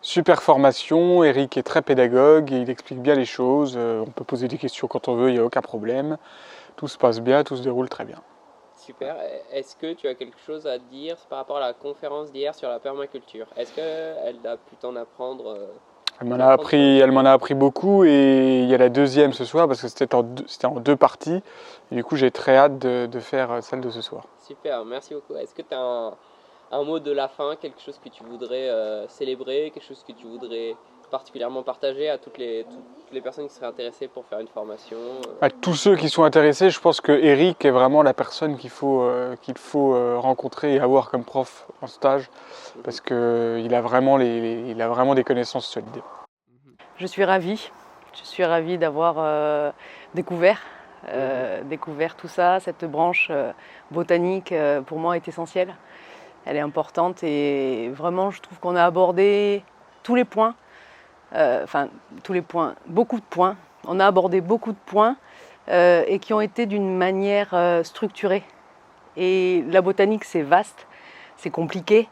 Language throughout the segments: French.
Super formation, Eric est très pédagogue, et il explique bien les choses, on peut poser des questions quand on veut, il n'y a aucun problème. Tout se passe bien, tout se déroule très bien. Super. Est-ce que tu as quelque chose à dire par rapport à la conférence d'hier sur la permaculture? Est-ce qu'elle a pu t'en apprendre Elle m'en a appris beaucoup, et il y a la deuxième ce soir parce que c'était en deux parties. Et du coup, j'ai très hâte de faire celle de ce soir. Super, merci beaucoup. Est-ce que tu as un mot de la fin, quelque chose que tu voudrais célébrer, quelque chose que tu voudrais particulièrement partager à toutes les personnes qui seraient intéressées pour faire une formation? À tous ceux qui sont intéressés, je pense que Eric est vraiment la personne qu'il faut rencontrer et avoir comme prof en stage, parce qu'il a vraiment des connaissances solides. Je suis ravie d'avoir découvert tout ça. Cette branche botanique pour moi est essentielle. Elle est importante et vraiment je trouve qu'on a abordé tous les points, beaucoup de points. On a abordé beaucoup de points et qui ont été d'une manière structurée. Et la botanique c'est vaste, c'est compliqué.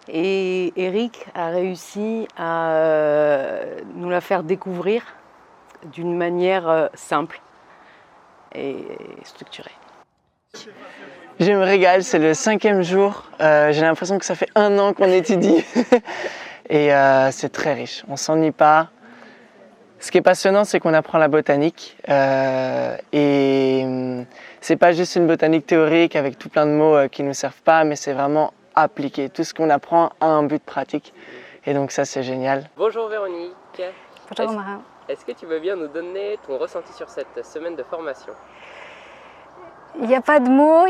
Et Eric a réussi à nous la faire découvrir d'une manière simple et structurée. Je me régale, c'est le 5e jour. J'ai l'impression que ça fait 1 an qu'on étudie. Et c'est très riche, on ne s'ennuie pas. Ce qui est passionnant, c'est qu'on apprend la botanique. Et c'est pas juste une botanique théorique avec tout plein de mots qui ne nous servent pas, mais c'est vraiment appliqué. Tout ce qu'on apprend a un but pratique. Et donc ça, c'est génial. Bonjour Véronique. Bonjour Marin. Est-ce que tu veux bien nous donner ton ressenti sur cette semaine de formation? Il n'y a pas de mots,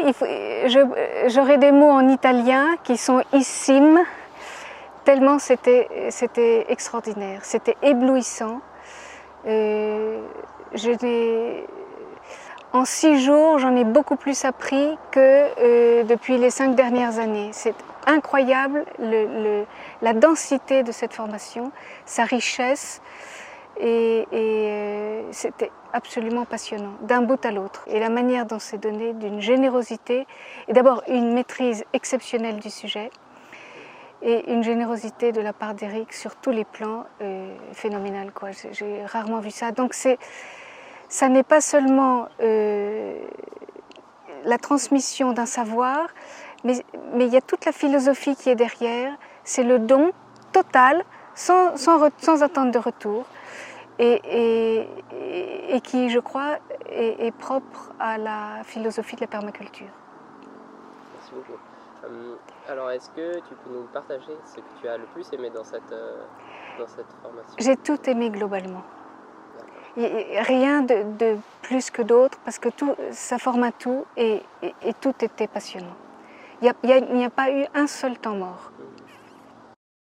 j'aurais des mots en italien qui sont issimes, tellement c'était extraordinaire, c'était éblouissant. En 6 jours, j'en ai beaucoup plus appris que depuis les 5 dernières années. C'est incroyable la densité de cette formation, sa richesse. Et c'était absolument passionnant, d'un bout à l'autre. Et la manière dont c'est donné, d'une générosité, et d'abord une maîtrise exceptionnelle du sujet, et une générosité de la part d'Eric sur tous les plans, phénoménal, quoi. J'ai rarement vu ça. Donc ça n'est pas seulement la transmission d'un savoir, mais il y a toute la philosophie qui est derrière. C'est le don total, sans attente de retour. Et qui, je crois, est propre à la philosophie de la permaculture. Merci beaucoup. Alors, est-ce que tu peux nous partager ce que tu as le plus aimé dans cette formation? J'ai tout aimé globalement. Rien de plus que d'autres, parce que ça forme un tout et tout était passionnant. Il n'y a pas eu un seul temps mort.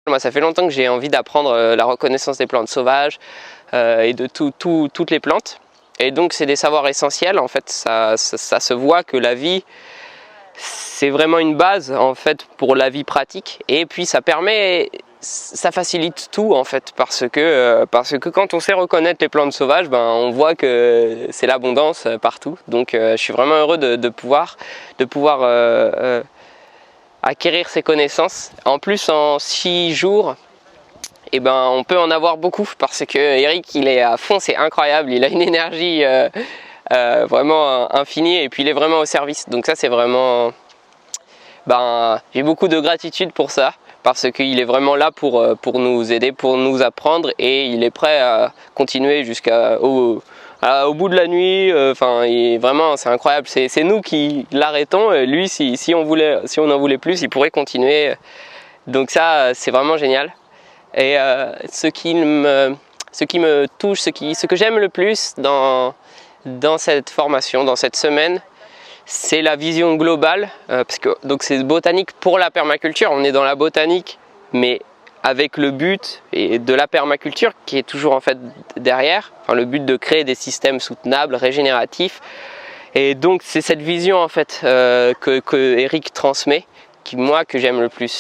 Moi, ça fait longtemps que j'ai envie d'apprendre la reconnaissance des plantes sauvages et de toutes les plantes. Et donc, c'est des savoirs essentiels. En fait, ça se voit que la vie, c'est vraiment une base en fait pour la vie pratique. Et puis, ça facilite tout en fait, parce que quand on sait reconnaître les plantes sauvages, on voit que c'est l'abondance partout. Donc, je suis vraiment heureux de pouvoir acquérir ces connaissances. En plus, en 6 jours, on peut en avoir beaucoup, parce que Eric, il est à fond, c'est incroyable, il a une énergie vraiment infinie, et puis il est vraiment au service. Donc ça, c'est vraiment... j'ai beaucoup de gratitude pour ça, parce qu'il est vraiment là pour nous aider, pour nous apprendre, et il est prêt à continuer jusqu'au bout de la nuit. Vraiment, c'est incroyable. C'est nous qui l'arrêtons. Lui, si on en voulait plus, il pourrait continuer. Donc ça, c'est vraiment génial. Et ce qui me touche, ce que j'aime le plus dans cette formation, dans cette semaine, c'est la vision globale. Parce que donc c'est botanique pour la permaculture. On est dans la botanique, mais avec le but de la permaculture qui est toujours en fait derrière, le but de créer des systèmes soutenables, régénératifs. Et donc c'est cette vision en fait que Eric transmet, que j'aime le plus.